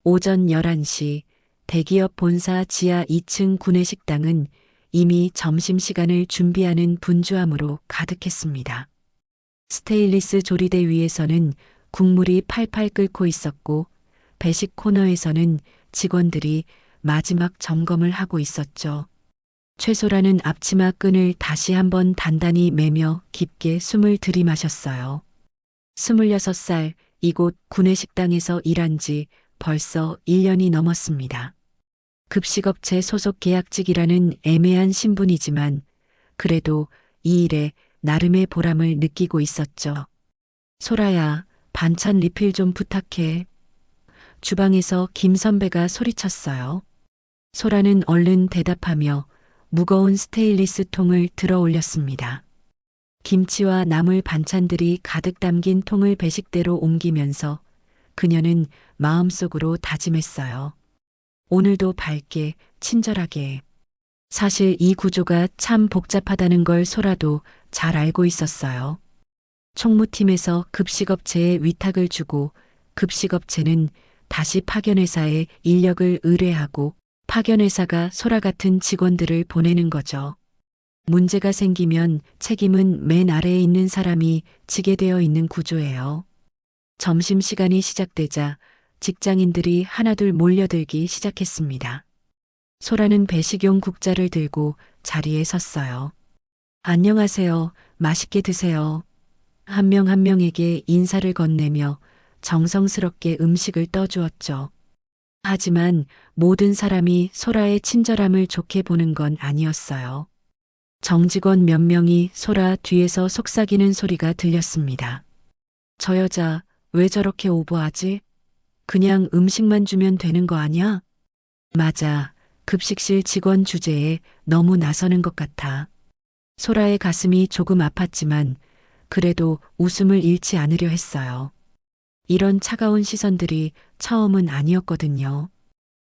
오전 11시 대기업 본사 지하 2층 구내식당은 이미 점심시간을 준비하는 분주함으로 가득했습니다. 스테인리스 조리대 위에서는 국물이 팔팔 끓고 있었고 배식 코너에서는 직원들이 마지막 점검을 하고 있었죠. 최소라는 앞치마 끈을 다시 한번 단단히 매며 깊게 숨을 들이마셨어요. 26살 이곳 구내식당에서 일한 지 벌써 1년이 넘었습니다. 급식업체 소속 계약직이라는 애매한 신분이지만 그래도 이 일에 나름의 보람을 느끼고 있었죠. 소라야, 반찬 리필 좀 부탁해. 주방에서 김 선배가 소리쳤어요. 소라는 얼른 대답하며 무거운 스테인리스 통을 들어 올렸습니다. 김치와 나물 반찬들이 가득 담긴 통을 배식대로 옮기면서 그녀는 마음속으로 다짐했어요. 오늘도 밝게, 친절하게. 사실 이 구조가 참 복잡하다는 걸 소라도 잘 알고 있었어요. 총무팀에서 급식업체에 위탁을 주고 급식업체는 다시 파견회사에 인력을 의뢰하고 파견회사가 소라 같은 직원들을 보내는 거죠. 문제가 생기면 책임은 맨 아래에 있는 사람이 지게 되어 있는 구조예요. 점심시간이 시작되자 직장인들이 하나둘 몰려들기 시작했습니다. 소라는 배식용 국자를 들고 자리에 섰어요. 안녕하세요. 맛있게 드세요. 한 명 한 명에게 인사를 건네며 정성스럽게 음식을 떠주었죠. 하지만 모든 사람이 소라의 친절함을 좋게 보는 건 아니었어요. 정직원 몇 명이 소라 뒤에서 속삭이는 소리가 들렸습니다. 저 여자 왜 저렇게 오버하지? 그냥 음식만 주면 되는 거 아니야? 맞아. 급식실 직원 주제에 너무 나서는 것 같아. 소라의 가슴이 조금 아팠지만 그래도 웃음을 잃지 않으려 했어요. 이런 차가운 시선들이 처음은 아니었거든요.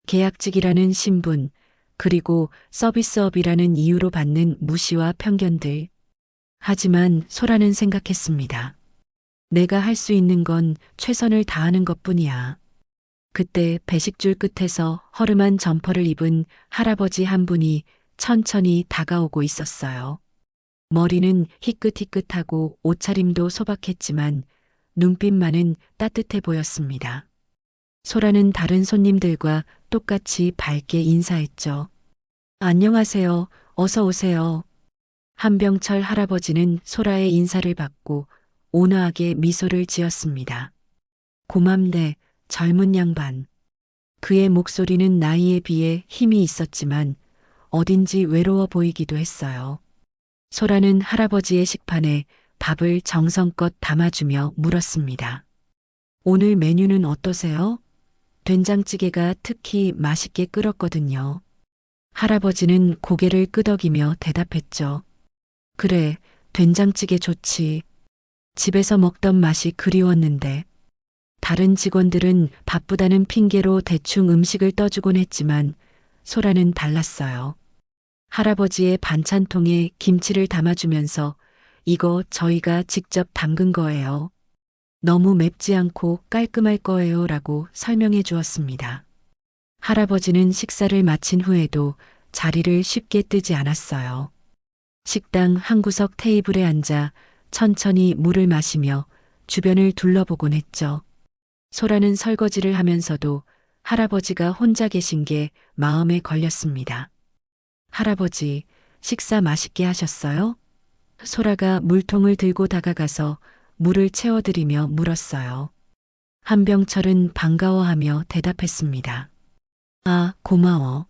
계약직이라는 신분, 그리고 서비스업이라는 이유로 받는 무시와 편견들. 하지만 소라는 생각했습니다. 내가 할 수 있는 건 최선을 다하는 것뿐이야. 그때 배식줄 끝에서 허름한 점퍼를 입은 할아버지 한 분이 천천히 다가오고 있었어요. 머리는 희끗희끗하고 옷차림도 소박했지만 눈빛만은 따뜻해 보였습니다. 소라는 다른 손님들과 똑같이 밝게 인사했죠. 안녕하세요. 어서 오세요. 한병철 할아버지는 소라의 인사를 받고 온화하게 미소를 지었습니다. 고맙네, 젊은 양반. 그의 목소리는 나이에 비해 힘이 있었지만 어딘지 외로워 보이기도 했어요. 소라는 할아버지의 식판에 밥을 정성껏 담아주며 물었습니다. 오늘 메뉴는 어떠세요? 된장찌개가 특히 맛있게 끓었거든요. 할아버지는 고개를 끄덕이며 대답했죠. 그래, 된장찌개 좋지. 집에서 먹던 맛이 그리웠는데. 다른 직원들은 바쁘다는 핑계로 대충 음식을 떠주곤 했지만 소라는 달랐어요. 할아버지의 반찬통에 김치를 담아주면서 이거 저희가 직접 담근 거예요. 너무 맵지 않고 깔끔할 거예요 라고 설명해 주었습니다. 할아버지는 식사를 마친 후에도 자리를 쉽게 뜨지 않았어요. 식당 한 구석 테이블에 앉아 천천히 물을 마시며 주변을 둘러보곤 했죠. 소라는 설거지를 하면서도 할아버지가 혼자 계신 게 마음에 걸렸습니다. 할아버지, 식사 맛있게 하셨어요? 소라가 물통을 들고 다가가서 물을 채워드리며 물었어요. 한병철은 반가워하며 대답했습니다. 아, 고마워.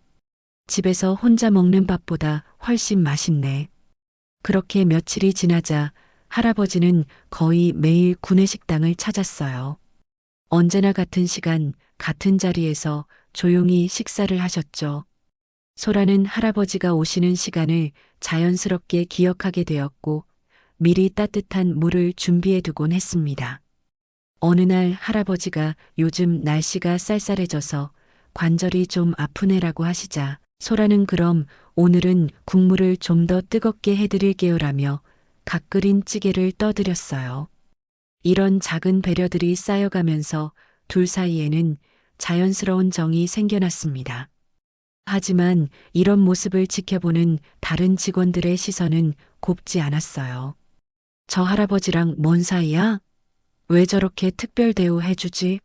집에서 혼자 먹는 밥보다 훨씬 맛있네. 그렇게 며칠이 지나자 할아버지는 거의 매일 구내식당을 찾았어요. 언제나 같은 시간, 같은 자리에서 조용히 식사를 하셨죠. 소라는 할아버지가 오시는 시간을 자연스럽게 기억하게 되었고 미리 따뜻한 물을 준비해 두곤 했습니다. 어느 날 할아버지가 요즘 날씨가 쌀쌀해져서 관절이 좀 아프네라고 하시자 소라는 그럼 오늘은 국물을 좀 더 뜨겁게 해드릴게요라며 갓 끓인 찌개를 떠드렸어요. 이런 작은 배려들이 쌓여가면서 둘 사이에는 자연스러운 정이 생겨났습니다. 하지만 이런 모습을 지켜보는 다른 직원들의 시선은 곱지 않았어요. 저 할아버지랑 뭔 사이야? 왜 저렇게 특별 대우해주지?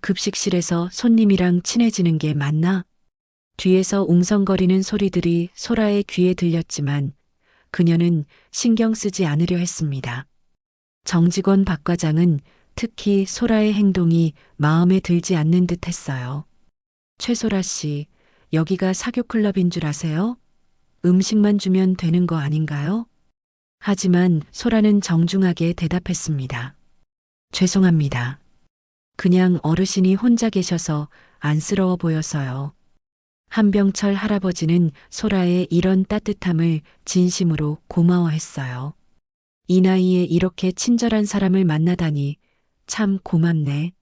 급식실에서 손님이랑 친해지는 게 맞나? 뒤에서 웅성거리는 소리들이 소라의 귀에 들렸지만 그녀는 신경 쓰지 않으려 했습니다. 정직원 박 과장은 특히 소라의 행동이 마음에 들지 않는 듯 했어요. 최소라 씨, 여기가 사교클럽인 줄 아세요? 음식만 주면 되는 거 아닌가요? 하지만 소라는 정중하게 대답했습니다. 죄송합니다. 그냥 어르신이 혼자 계셔서 안쓰러워 보여서요. 한병철 할아버지는 소라의 이런 따뜻함을 진심으로 고마워했어요. 이 나이에 이렇게 친절한 사람을 만나다니 참 고맙네.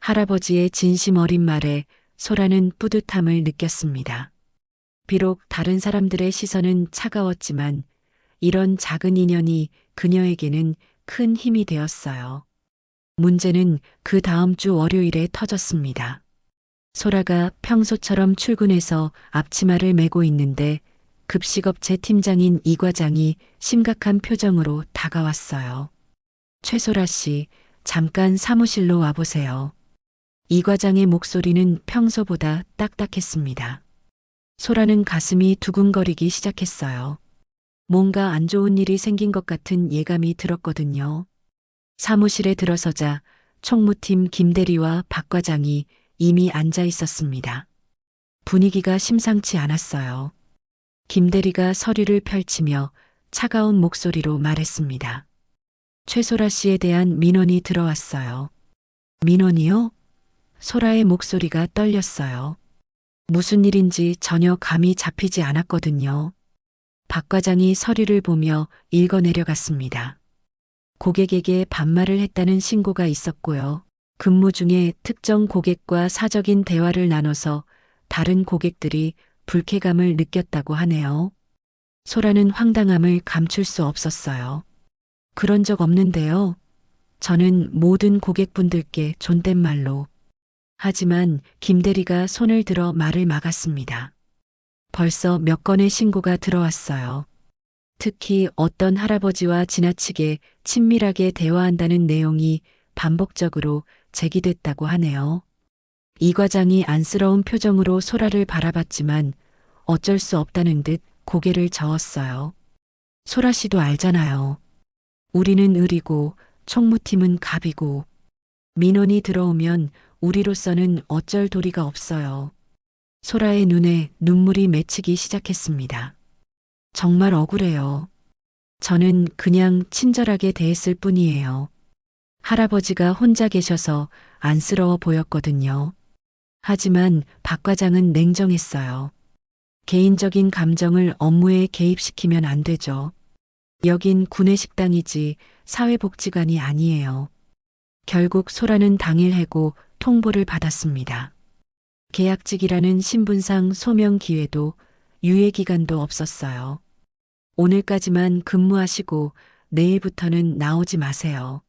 할아버지의 진심 어린 말에 소라는 뿌듯함을 느꼈습니다. 비록 다른 사람들의 시선은 차가웠지만 이런 작은 인연이 그녀에게는 큰 힘이 되었어요. 문제는 그 다음 주 월요일에 터졌습니다. 소라가 평소처럼 출근해서 앞치마를 메고 있는데 급식업체 팀장인 이 과장이 심각한 표정으로 다가왔어요. 최소라 씨, 잠깐 사무실로 와보세요. 이 과장의 목소리는 평소보다 딱딱했습니다. 소라는 가슴이 두근거리기 시작했어요. 뭔가 안 좋은 일이 생긴 것 같은 예감이 들었거든요. 사무실에 들어서자 총무팀 김대리와 박 과장이 이미 앉아 있었습니다. 분위기가 심상치 않았어요. 김대리가 서류를 펼치며 차가운 목소리로 말했습니다. 최소라 씨에 대한 민원이 들어왔어요. 민원이요? 소라의 목소리가 떨렸어요. 무슨 일인지 전혀 감이 잡히지 않았거든요. 박 과장이 서류를 보며 읽어내려갔습니다. 고객에게 반말을 했다는 신고가 있었고요. 근무 중에 특정 고객과 사적인 대화를 나눠서 다른 고객들이 불쾌감을 느꼈다고 하네요. 소라는 황당함을 감출 수 없었어요. 그런 적 없는데요. 저는 모든 고객분들께 존댓말로. 하지만 김대리가 손을 들어 말을 막았습니다. 벌써 몇 건의 신고가 들어왔어요. 특히 어떤 할아버지와 지나치게 친밀하게 대화한다는 내용이 반복적으로 제기됐다고 하네요. 이 과장이 안쓰러운 표정으로 소라를 바라봤지만 어쩔 수 없다는 듯 고개를 저었어요. 소라 씨도 알잖아요. 우리는 을이고 총무팀은 갑이고 민원이 들어오면 우리로서는 어쩔 도리가 없어요. 소라의 눈에 눈물이 맺히기 시작했습니다. 정말 억울해요. 저는 그냥 친절하게 대했을 뿐이에요. 할아버지가 혼자 계셔서 안쓰러워 보였거든요. 하지만 박 과장은 냉정했어요. 개인적인 감정을 업무에 개입시키면 안 되죠. 여긴 구내식당이지 사회복지관이 아니에요. 결국 소라는 당일 해고 통보를 받았습니다. 계약직이라는 신분상 소명 기회도 유예 기간도 없었어요. 오늘까지만 근무하시고 내일부터는 나오지 마세요.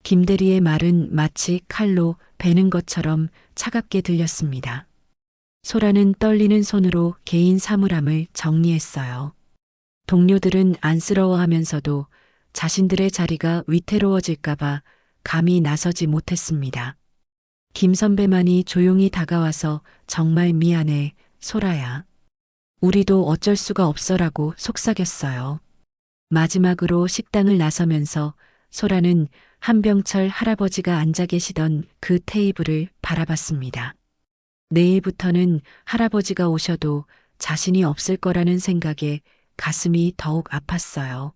김대리의 말은 마치 칼로 베는 것처럼 차갑게 들렸습니다. 소라는 떨리는 손으로 개인 사물함을 정리했어요. 동료들은 안쓰러워하면서도 자신들의 자리가 위태로워질까봐 감히 나서지 못했습니다. 김 선배만이 조용히 다가와서 정말 미안해, 소라야. 우리도 어쩔 수가 없어라고 속삭였어요. 마지막으로 식당을 나서면서 소라는 한병철 할아버지가 앉아 계시던 그 테이블을 바라봤습니다. 내일부터는 할아버지가 오셔도 자신이 없을 거라는 생각에 가슴이 더욱 아팠어요.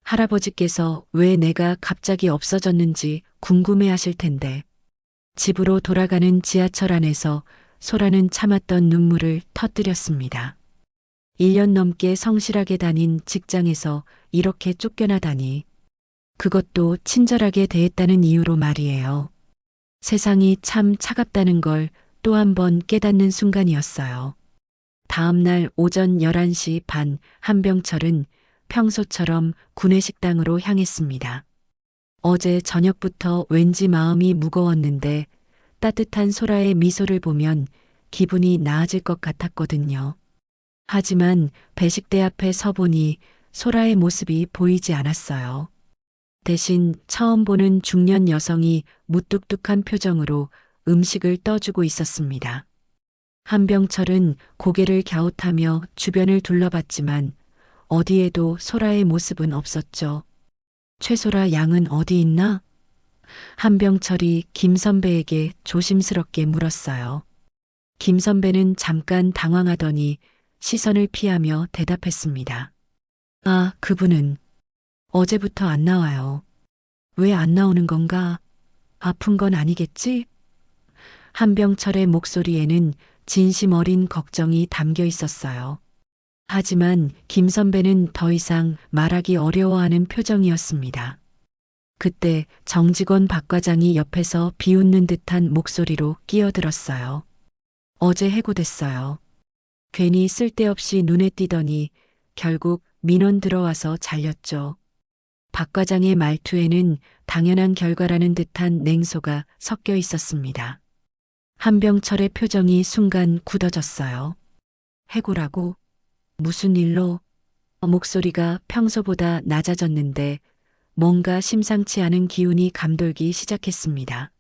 할아버지께서 왜 내가 갑자기 없어졌는지 궁금해 하실 텐데 집으로 돌아가는 지하철 안에서 소라는 참았던 눈물을 터뜨렸습니다. 1년 넘게 성실하게 다닌 직장에서 이렇게 쫓겨나다니. 그것도 친절하게 대했다는 이유로 말이에요. 세상이 참 차갑다는 걸 또 한 번 깨닫는 순간이었어요. 다음 날 오전 11시 반 한병철은 평소처럼 구내식당으로 향했습니다. 어제 저녁부터 왠지 마음이 무거웠는데 따뜻한 소라의 미소를 보면 기분이 나아질 것 같았거든요. 하지만 배식대 앞에 서보니 소라의 모습이 보이지 않았어요. 대신 처음 보는 중년 여성이 무뚝뚝한 표정으로 음식을 떠주고 있었습니다. 한병철은 고개를 갸웃하며 주변을 둘러봤지만 어디에도 소라의 모습은 없었죠. 최소라 양은 어디 있나? 한병철이 김 선배에게 조심스럽게 물었어요. 김 선배는 잠깐 당황하더니 시선을 피하며 대답했습니다. 아, 그분은 어제부터 안 나와요. 왜 안 나오는 건가? 아픈 건 아니겠지? 한병철의 목소리에는 진심 어린 걱정이 담겨 있었어요. 하지만 김 선배는 더 이상 말하기 어려워하는 표정이었습니다. 그때 정직원 박 과장이 옆에서 비웃는 듯한 목소리로 끼어들었어요. 어제 해고됐어요. 괜히 쓸데없이 눈에 띄더니 결국 민원 들어와서 잘렸죠. 박 과장의 말투에는 당연한 결과라는 듯한 냉소가 섞여 있었습니다. 한병철의 표정이 순간 굳어졌어요. 해고라고? 무슨 일로? 목소리가 평소보다 낮아졌는데 뭔가 심상치 않은 기운이 감돌기 시작했습니다.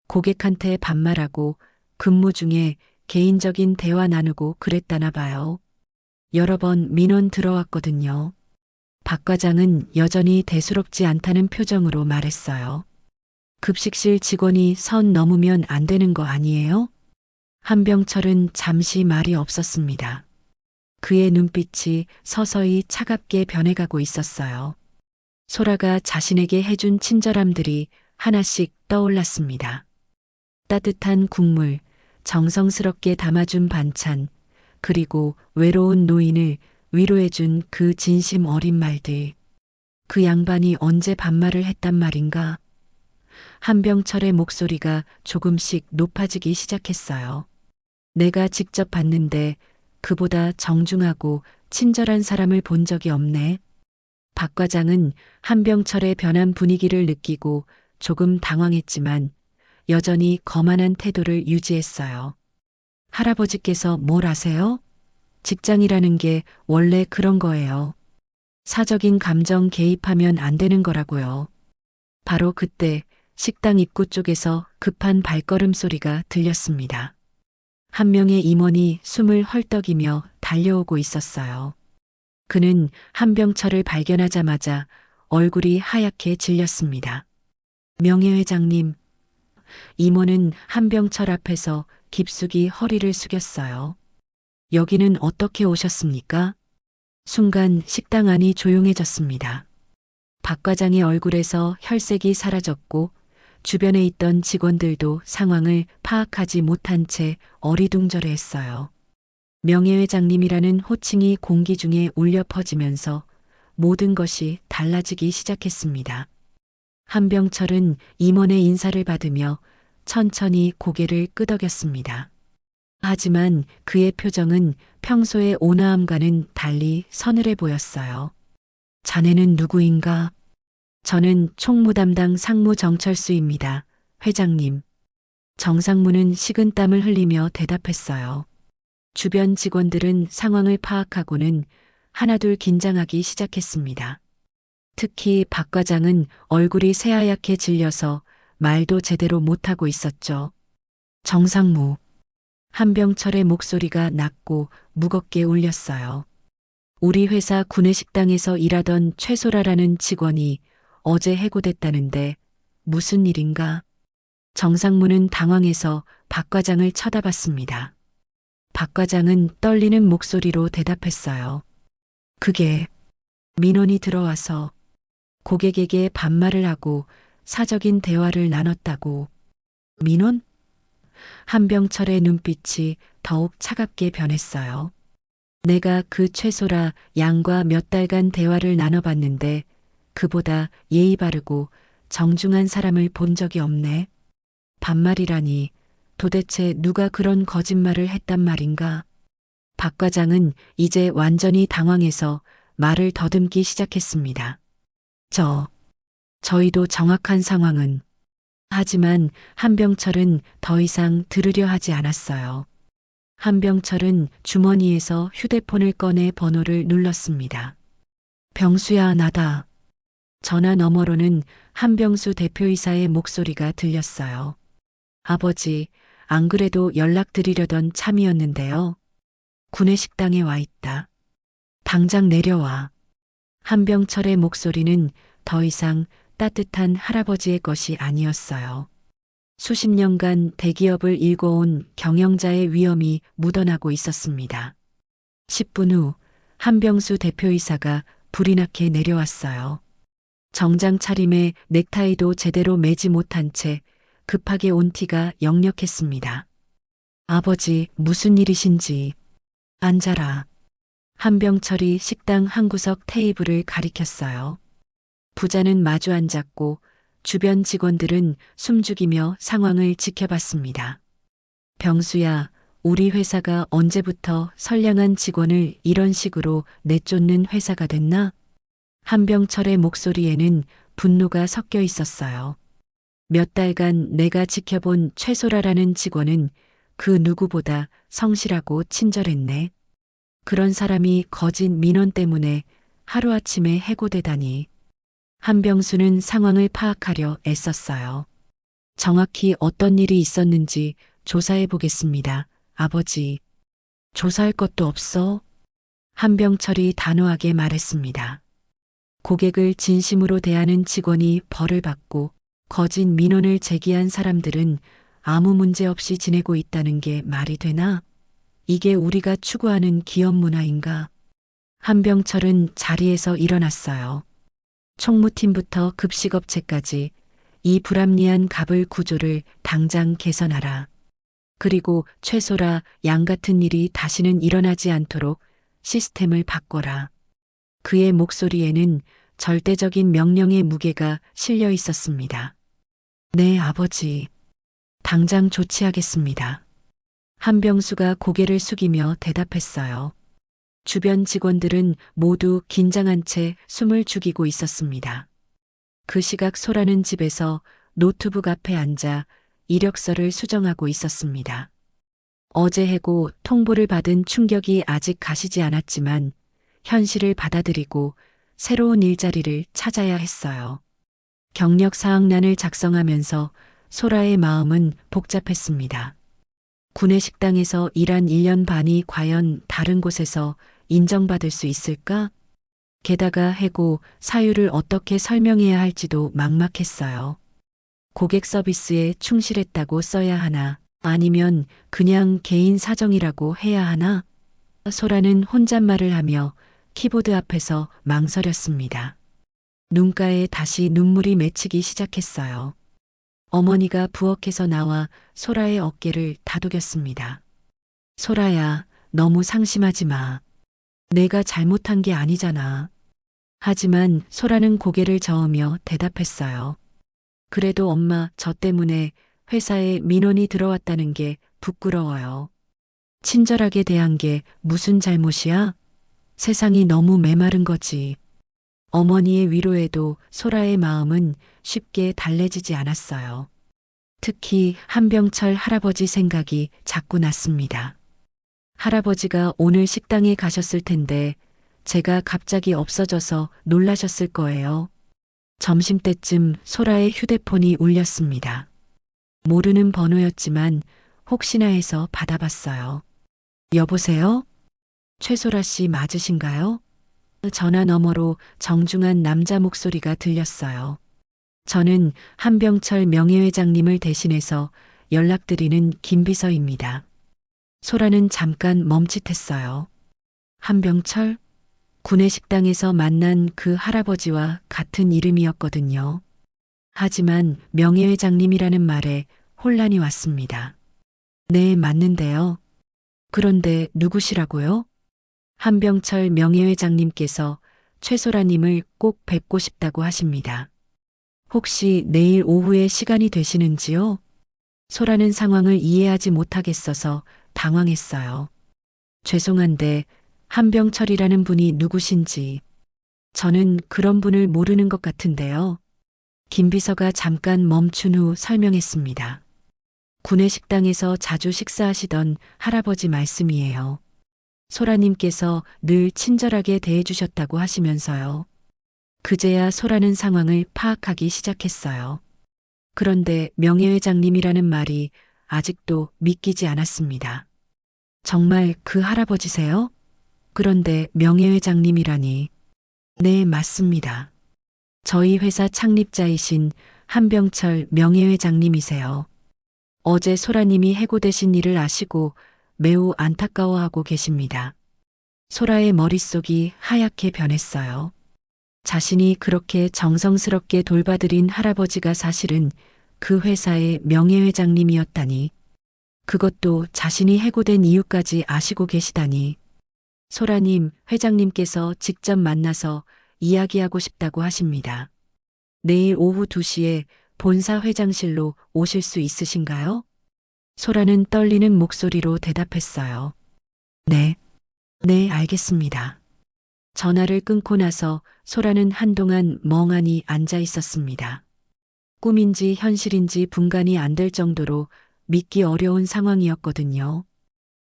고객한테 반말하고 근무 중에 개인적인 대화 나누고 그랬다나 봐요. 여러 번 민원 들어왔거든요. 박 과장은 여전히 대수롭지 않다는 표정으로 말했어요. 급식실 직원이 선 넘으면 안 되는 거 아니에요? 한병철은 잠시 말이 없었습니다. 그의 눈빛이 서서히 차갑게 변해가고 있었어요. 소라가 자신에게 해준 친절함들이 하나씩 떠올랐습니다. 따뜻한 국물, 정성스럽게 담아준 반찬, 그리고 외로운 노인을 위로해준 그 진심 어린 말들. 그 양반이 언제 반말을 했단 말인가? 한병철의 목소리가 조금씩 높아지기 시작했어요. 내가 직접 봤는데 그보다 정중하고 친절한 사람을 본 적이 없네. 박 과장은 한병철의 변한 분위기를 느끼고 조금 당황했지만 여전히 거만한 태도를 유지했어요. 할아버지께서 뭘 아세요? 직장이라는 게 원래 그런 거예요. 사적인 감정 개입하면 안 되는 거라고요. 바로 그때 식당 입구 쪽에서 급한 발걸음 소리가 들렸습니다. 한 명의 임원이 숨을 헐떡이며 달려오고 있었어요. 그는 한병철을 발견하자마자 얼굴이 하얗게 질렸습니다. 명예회장님, 임원은 한병철 앞에서 깊숙이 허리를 숙였어요. 여기는 어떻게 오셨습니까? 순간 식당 안이 조용해졌습니다. 박 과장의 얼굴에서 혈색이 사라졌고 주변에 있던 직원들도 상황을 파악하지 못한 채 어리둥절해했어요. 명예회장님이라는 호칭이 공기 중에 울려 퍼지면서 모든 것이 달라지기 시작했습니다. 한병철은 임원의 인사를 받으며 천천히 고개를 끄덕였습니다. 하지만 그의 표정은 평소의 온화함과는 달리 서늘해 보였어요. 자네는 누구인가? 저는 총무 담당 상무 정철수입니다. 회장님. 정상무는 식은땀을 흘리며 대답했어요. 주변 직원들은 상황을 파악하고는 하나둘 긴장하기 시작했습니다. 특히 박 과장은 얼굴이 새하얗게 질려서 말도 제대로 못하고 있었죠. 정상무. 한병철의 목소리가 낮고 무겁게 울렸어요. 우리 회사 구내식당에서 일하던 최소라라는 직원이 어제 해고됐다는데 무슨 일인가? 정상무는 당황해서 박 과장을 쳐다봤습니다. 박 과장은 떨리는 목소리로 대답했어요. 그게 민원이 들어와서 고객에게 반말을 하고 사적인 대화를 나눴다고. 민원? 한병철의 눈빛이 더욱 차갑게 변했어요. 내가 그 최소라 양과 몇 달간 대화를 나눠봤는데 그보다 예의 바르고 정중한 사람을 본 적이 없네. 반말이라니 도대체 누가 그런 거짓말을 했단 말인가? 박 과장은 이제 완전히 당황해서 말을 더듬기 시작했습니다. 저희도 정확한 상황은. 하지만 한병철은 더 이상 들으려 하지 않았어요. 한병철은 주머니에서 휴대폰을 꺼내 번호를 눌렀습니다. 병수야, 나다. 전화 너머로는 한병수 대표이사의 목소리가 들렸어요. 아버지, 안 그래도 연락드리려던 참이었는데요. 구내식당에 와 있다. 당장 내려와. 한병철의 목소리는 더 이상 따뜻한 할아버지의 것이 아니었어요. 수십 년간 대기업을 일궈온 경영자의 위엄이 묻어나고 있었습니다. 10분 후 한병수 대표이사가 불이 나게 내려왔어요. 정장 차림에 넥타이도 제대로 매지 못한 채 급하게 온 티가 역력했습니다. 아버지, 무슨 일이신지. 앉아라. 한병철이 식당 한 구석 테이블을 가리켰어요. 부자는 마주 앉았고 주변 직원들은 숨죽이며 상황을 지켜봤습니다. 병수야, 우리 회사가 언제부터 선량한 직원을 이런 식으로 내쫓는 회사가 됐나? 한병철의 목소리에는 분노가 섞여 있었어요. 몇 달간 내가 지켜본 최소라라는 직원은 그 누구보다 성실하고 친절했네. 그런 사람이 거짓 민원 때문에 하루아침에 해고되다니. 한병수는 상황을 파악하려 애썼어요. 정확히 어떤 일이 있었는지 조사해 보겠습니다, 아버지. 조사할 것도 없어? 한병철이 단호하게 말했습니다. 고객을 진심으로 대하는 직원이 벌을 받고 거짓 민원을 제기한 사람들은 아무 문제 없이 지내고 있다는 게 말이 되나? 이게 우리가 추구하는 기업 문화인가? 한병철은 자리에서 일어났어요. 총무팀부터 급식업체까지 이 불합리한 갑을 구조를 당장 개선하라. 그리고 최소라 양 같은 일이 다시는 일어나지 않도록 시스템을 바꿔라. 그의 목소리에는 절대적인 명령의 무게가 실려 있었습니다. 네, 아버지. 당장 조치하겠습니다. 한병수가 고개를 숙이며 대답했어요. 주변 직원들은 모두 긴장한 채 숨을 죽이고 있었습니다. 그 시각 소라는 집에서 노트북 앞에 앉아 이력서를 수정하고 있었습니다. 어제 해고 통보를 받은 충격이 아직 가시지 않았지만 현실을 받아들이고 새로운 일자리를 찾아야 했어요. 경력 사항란을 작성하면서 소라의 마음은 복잡했습니다. 구내식당에서 일한 1년 반이 과연 다른 곳에서 인정받을 수 있을까? 게다가 해고 사유를 어떻게 설명해야 할지도 막막했어요. 고객 서비스에 충실했다고 써야 하나, 아니면 그냥 개인 사정이라고 해야 하나? 소라는 혼잣말을 하며 키보드 앞에서 망설였습니다. 눈가에 다시 눈물이 맺히기 시작했어요. 어머니가 부엌에서 나와 소라의 어깨를 다독였습니다. 소라야, 너무 상심하지 마. 내가 잘못한 게 아니잖아. 하지만 소라는 고개를 저으며 대답했어요. 그래도 엄마, 저 때문에 회사에 민원이 들어왔다는 게 부끄러워요. 친절하게 대한 게 무슨 잘못이야? 세상이 너무 메마른 거지. 어머니의 위로에도 소라의 마음은 쉽게 달래지지 않았어요. 특히 한병철 할아버지 생각이 자꾸 났습니다. 할아버지가 오늘 식당에 가셨을 텐데 제가 갑자기 없어져서 놀라셨을 거예요. 점심때쯤 소라의 휴대폰이 울렸습니다. 모르는 번호였지만 혹시나 해서 받아봤어요. 여보세요? 최소라 씨 맞으신가요? 전화 너머로 정중한 남자 목소리가 들렸어요. 저는 한병철 명예회장님을 대신해서 연락드리는 김비서입니다. 소라는 잠깐 멈칫했어요. 한병철? 구내식당에서 만난 그 할아버지와 같은 이름이었거든요. 하지만 명예회장님이라는 말에 혼란이 왔습니다. 네, 맞는데요. 그런데 누구시라고요? 한병철 명예회장님께서 최소라님을 꼭 뵙고 싶다고 하십니다. 혹시 내일 오후에 시간이 되시는지요? 소라는 상황을 이해하지 못하겠어서 당황했어요. 죄송한데 한병철이라는 분이 누구신지 저는 그런 분을 모르는 것 같은데요. 김 비서가 잠깐 멈춘 후 설명했습니다. 구내식당에서 자주 식사하시던 할아버지 말씀이에요. 소라님께서 늘 친절하게 대해주셨다고 하시면서요. 그제야 소라는 상황을 파악하기 시작했어요. 그런데 명예회장님이라는 말이 아직도 믿기지 않았습니다. 정말 그 할아버지세요? 그런데 명예회장님이라니. 네, 맞습니다. 저희 회사 창립자이신 한병철 명예회장님이세요. 어제 소라님이 해고되신 일을 아시고 매우 안타까워하고 계십니다. 소라의 머릿속이 하얗게 변했어요. 자신이 그렇게 정성스럽게 돌봐드린 할아버지가 사실은 그 회사의 명예회장님이었다니. 그것도 자신이 해고된 이유까지 아시고 계시다니. 소라님, 회장님께서 직접 만나서 이야기하고 싶다고 하십니다. 내일 오후 2시에 본사 회장실로 오실 수 있으신가요? 소라는 떨리는 목소리로 대답했어요. 네, 네, 알겠습니다. 전화를 끊고 나서 소라는 한동안 멍하니 앉아 있었습니다. 꿈인지 현실인지 분간이 안 될 정도로 믿기 어려운 상황이었거든요.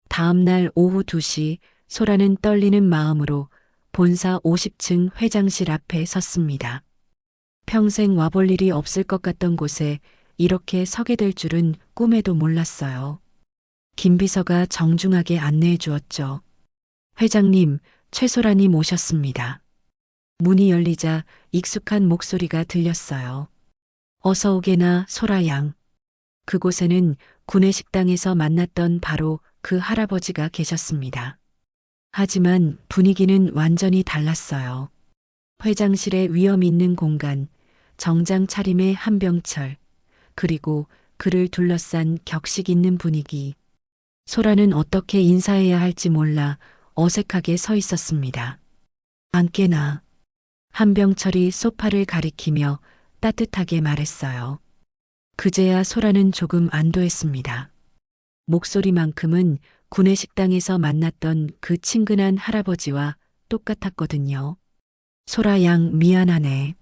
다음 날 오후 2시 소라는 떨리는 마음으로 본사 50층 회장실 앞에 섰습니다. 평생 와볼 일이 없을 것 같던 곳에 이렇게 서게 될 줄은 꿈에도 몰랐어요. 김 비서가 정중하게 안내해 주었죠. 회장님, 최소라님 오셨습니다. 문이 열리자 익숙한 목소리가 들렸어요. 어서 오게나 소라 양. 그곳에는 구내식당에서 만났던 바로 그 할아버지가 계셨습니다. 하지만 분위기는 완전히 달랐어요. 회장실에 위험 있는 공간, 정장 차림의 한병철, 그리고 그를 둘러싼 격식 있는 분위기. 소라는 어떻게 인사해야 할지 몰라 어색하게 서 있었습니다. 앉게나. 한병철이 소파를 가리키며 따뜻하게 말했어요. 그제야 소라는 조금 안도했습니다. 목소리만큼은 구내식당에서 만났던 그 친근한 할아버지와 똑같았거든요. 소라 양 미안하네.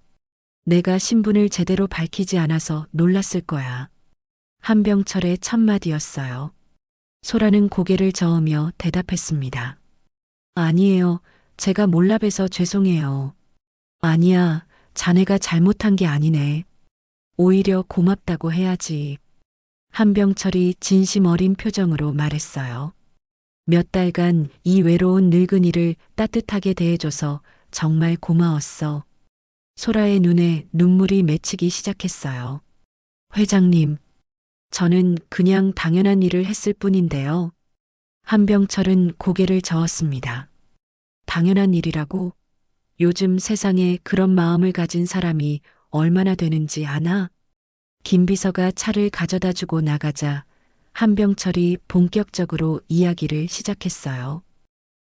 내가 신분을 제대로 밝히지 않아서 놀랐을 거야. 한병철의 첫마디였어요. 소라는 고개를 저으며 대답했습니다. 아니에요. 제가 몰라 봬서 죄송해요. 아니야. 자네가 잘못한 게 아니네. 오히려 고맙다고 해야지. 한병철이 진심 어린 표정으로 말했어요. 몇 달간 이 외로운 늙은이를 따뜻하게 대해줘서 정말 고마웠어. 소라의 눈에 눈물이 맺히기 시작했어요. 회장님, 저는 그냥 당연한 일을 했을 뿐인데요. 한병철은 고개를 저었습니다. 당연한 일이라고? 요즘 세상에 그런 마음을 가진 사람이 얼마나 되는지 아나? 김 비서가 차를 가져다 주고 나가자 한병철이 본격적으로 이야기를 시작했어요.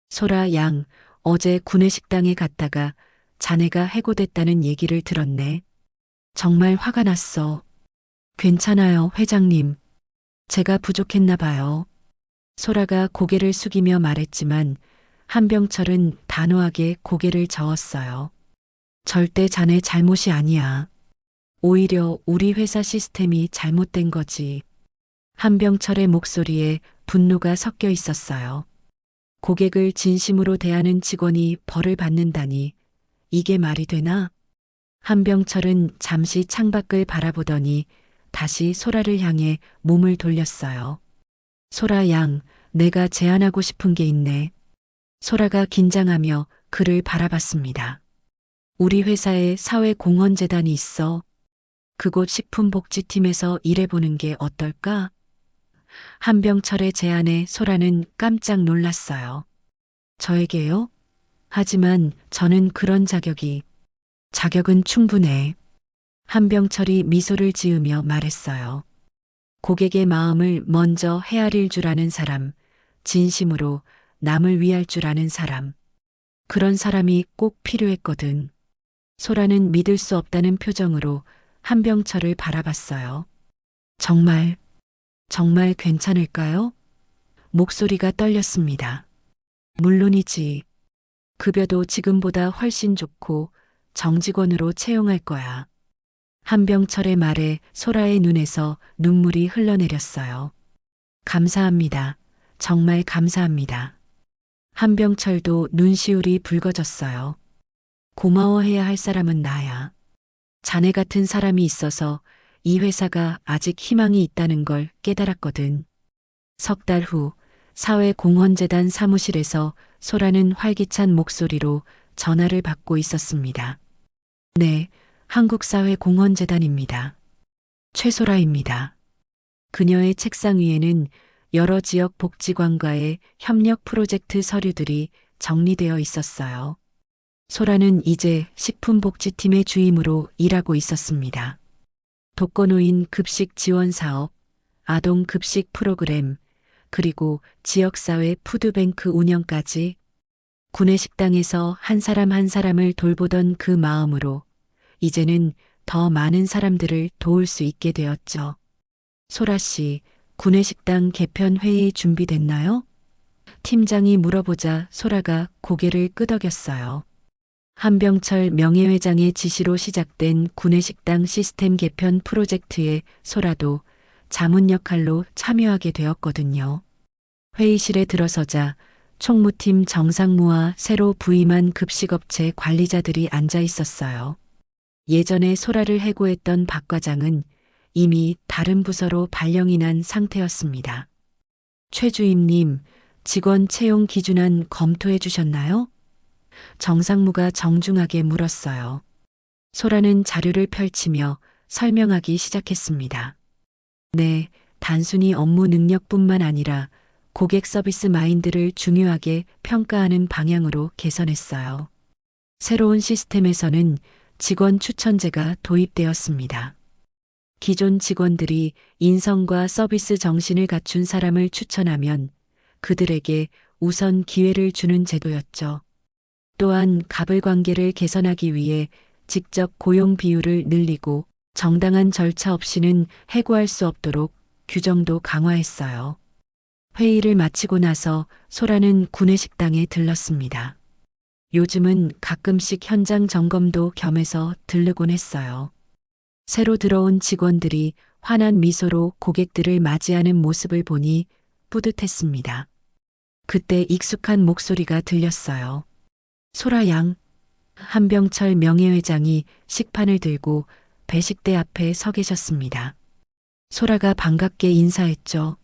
소라 양, 어제 구내식당에 갔다가 자네가 해고됐다는 얘기를 들었네. 정말 화가 났어. 괜찮아요, 회장님. 제가 부족했나 봐요. 소라가 고개를 숙이며 말했지만 한병철은 단호하게 고개를 저었어요. 절대 자네 잘못이 아니야. 오히려 우리 회사 시스템이 잘못된 거지. 한병철의 목소리에 분노가 섞여 있었어요. 고객을 진심으로 대하는 직원이 벌을 받는다니 이게 말이 되나? 한병철은 잠시 창밖을 바라보더니 다시 소라를 향해 몸을 돌렸어요. 소라 양, 내가 제안하고 싶은 게 있네. 소라가 긴장하며 그를 바라봤습니다. 우리 회사에 사회공헌재단이 있어. 그곳 식품복지팀에서 일해보는 게 어떨까? 한병철의 제안에 소라는 깜짝 놀랐어요. 저에게요? 하지만 저는 그런 자격은 충분해. 한병철이 미소를 지으며 말했어요. 고객의 마음을 먼저 헤아릴 줄 아는 사람, 진심으로 남을 위할 줄 아는 사람. 그런 사람이 꼭 필요했거든. 소라는 믿을 수 없다는 표정으로 한병철을 바라봤어요. 정말 괜찮을까요? 목소리가 떨렸습니다. 물론이지. 급여도 지금보다 훨씬 좋고 정직원으로 채용할 거야. 한병철의 말에 소라의 눈에서 눈물이 흘러내렸어요. 감사합니다. 정말 감사합니다. 한병철도 눈시울이 붉어졌어요. 고마워해야 할 사람은 나야. 자네 같은 사람이 있어서 이 회사가 아직 희망이 있다는 걸 깨달았거든. 석 달 후 사회공헌재단 사무실에서 소라는 활기찬 목소리로 전화를 받고 있었습니다. 네, 한국사회공헌재단입니다. 최소라입니다. 그녀의 책상 위에는 여러 지역 복지관과의 협력 프로젝트 서류들이 정리되어 있었어요. 소라는 이제 식품복지팀의 주임으로 일하고 있었습니다. 독거노인 급식 지원 사업, 아동 급식 프로그램, 그리고 지역사회 푸드뱅크 운영까지 구내식당에서 한 사람 한 사람을 돌보던 그 마음으로 이제는 더 많은 사람들을 도울 수 있게 되었죠. 소라 씨, 구내식당 개편 회의 준비됐나요? 팀장이 물어보자 소라가 고개를 끄덕였어요. 한병철 명예회장의 지시로 시작된 구내식당 시스템 개편 프로젝트에 소라도 자문 역할로 참여하게 되었거든요. 회의실에 들어서자 총무팀 정상무와 새로 부임한 급식업체 관리자들이 앉아 있었어요. 예전에 소라를 해고했던 박 과장은 이미 다른 부서로 발령이 난 상태였습니다. 최 주임님, 직원 채용 기준안 검토해 주셨나요? 정상무가 정중하게 물었어요. 소라는 자료를 펼치며 설명하기 시작했습니다. 네, 단순히 업무 능력뿐만 아니라 고객 서비스 마인드를 중요하게 평가하는 방향으로 개선했어요. 새로운 시스템에서는 직원 추천제가 도입되었습니다. 기존 직원들이 인성과 서비스 정신을 갖춘 사람을 추천하면 그들에게 우선 기회를 주는 제도였죠. 또한 갑을 관계를 개선하기 위해 직접 고용 비율을 늘리고 정당한 절차 없이는 해고할 수 없도록 규정도 강화했어요. 회의를 마치고 나서 소라는 구내식당에 들렀습니다. 요즘은 가끔씩 현장 점검도 겸해서 들르곤 했어요. 새로 들어온 직원들이 환한 미소로 고객들을 맞이하는 모습을 보니 뿌듯했습니다. 그때 익숙한 목소리가 들렸어요. 소라 양. 한병철 명예회장이 식판을 들고 배식대 앞에 서 계셨습니다. 소라가 반갑게 인사했죠.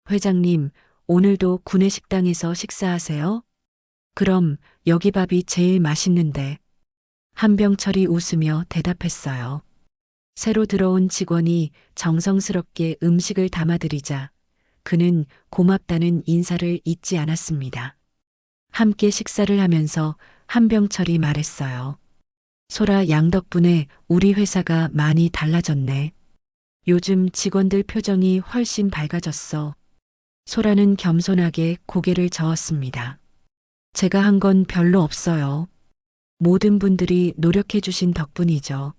회장님, 오늘도 구내식당에서 식사하세요? 그럼 여기 밥이 제일 맛있는데. 한병철이 웃으며 대답했어요. 새로 들어온 직원이 정성스럽게 음식을 담아드리자 그는 고맙다는 인사를 잊지 않았습니다. 함께 식사를 하면서 한병철이 말했어요. 소라 양 덕분에 우리 회사가 많이 달라졌네. 요즘 직원들 표정이 훨씬 밝아졌어. 소라는 겸손하게 고개를 저었습니다. 제가 한 건 별로 없어요. 모든 분들이 노력해 주신 덕분이죠.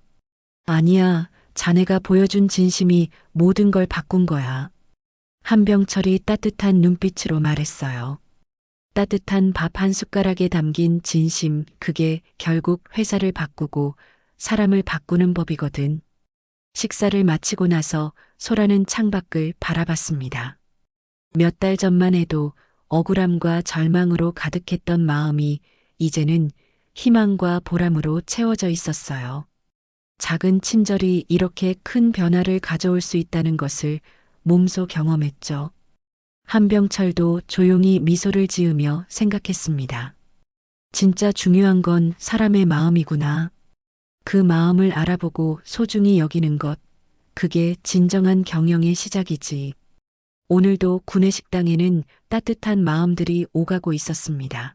아니야, 자네가 보여준 진심이 모든 걸 바꾼 거야. 한병철이 따뜻한 눈빛으로 말했어요. 따뜻한 밥 한 숟가락에 담긴 진심, 그게 결국 회사를 바꾸고 사람을 바꾸는 법이거든. 식사를 마치고 나서 소라는 창밖을 바라봤습니다. 몇 달 전만 해도 억울함과 절망으로 가득했던 마음이 이제는 희망과 보람으로 채워져 있었어요. 작은 친절이 이렇게 큰 변화를 가져올 수 있다는 것을 몸소 경험했죠. 한병철도 조용히 미소를 지으며 생각했습니다. 진짜 중요한 건 사람의 마음이구나. 그 마음을 알아보고 소중히 여기는 것, 그게 진정한 경영의 시작이지. 오늘도 구내식당에는 따뜻한 마음들이 오가고 있었습니다.